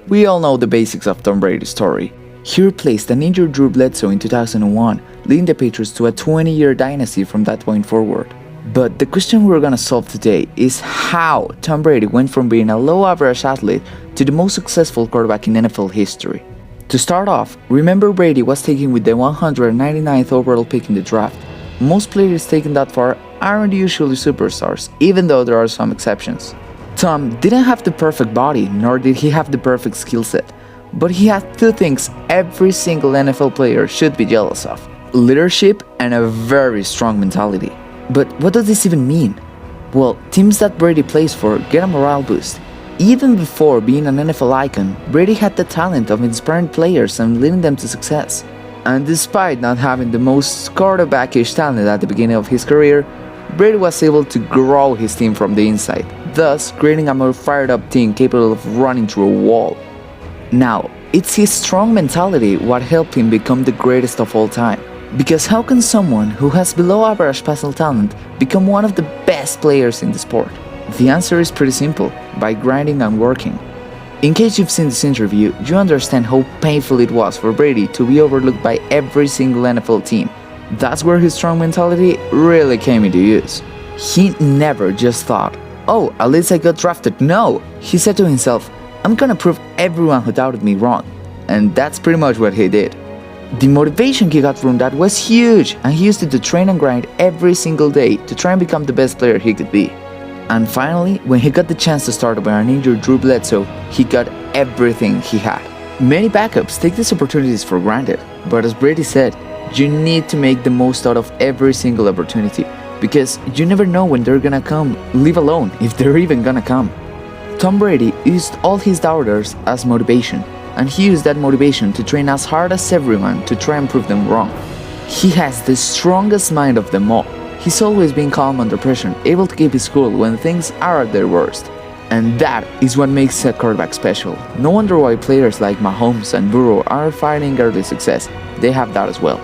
We all know the basics of Tom Brady's story. He replaced an injured Drew Bledsoe in 2001, leading the Patriots to a 20-year dynasty from that point forward. But the question we're gonna solve today is how Tom Brady went from being a low-average athlete to the most successful quarterback in NFL history. To start off, remember Brady was taken with the 199th overall pick in the draft. Most players taken that far aren't usually superstars, even though there are some exceptions. Tom didn't have the perfect body, nor did he have the perfect skill set, but he had two things every single NFL player should be jealous of: leadership and a very strong mentality. But what does this even mean? Well, teams that Brady plays for get a morale boost. Even before being an NFL icon, Brady had the talent of inspiring players and leading them to success. And despite not having the most quarterback-ish talent at the beginning of his career, Brady was able to grow his team from the inside, thus creating a more fired-up team capable of running through a wall. Now, it's his strong mentality what helped him become the greatest of all time. Because how can someone who has below-average passing talent become one of the best players in the sport? The answer is pretty simple: by grinding and working. In case you've seen this interview, you understand how painful it was for Brady to be overlooked by every single NFL team. That's where his strong mentality really came into use. He never just thought, "Oh, at least I got drafted." No, he said to himself, "I'm gonna prove everyone who doubted me wrong." And that's pretty much what he did. The motivation he got from that was huge, and he used it to train and grind every single day to try and become the best player he could be. And finally, when he got the chance to start over an injured Drew Bledsoe, he got everything he had. Many backups take these opportunities for granted, but as Brady said, you need to make the most out of every single opportunity, because you never know when they're gonna come, leave alone if they're even gonna come. Tom Brady used all his doubters as motivation, and he used that motivation to train as hard as everyone to try and prove them wrong. He has the strongest mind of them all. He's always been calm under pressure, able to keep his cool when things are at their worst. And that is what makes a quarterback special. No wonder why players like Mahomes and Burrow are finding early success. They have that as well.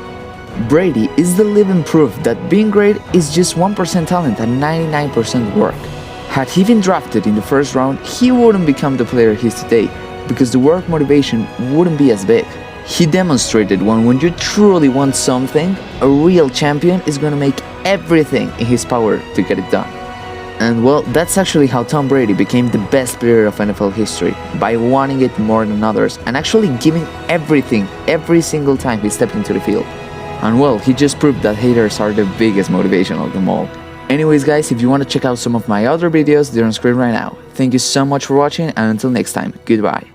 Brady is the living proof that being great is just 1% talent and 99% work. Had he been drafted in the first round, he wouldn't become the player he is today, because the work motivation wouldn't be as big. He demonstrated when you truly want something, a real champion is gonna make everything in his power to get it done. And well, that's actually how Tom Brady became the best player of NFL history, by wanting it more than others and actually giving everything every single time he stepped into the field. And well, he just proved that haters are the biggest motivation of them all. Anyways guys, if you want to check out some of my other videos, they're on screen right now. Thank you so much for watching, and until next time, goodbye.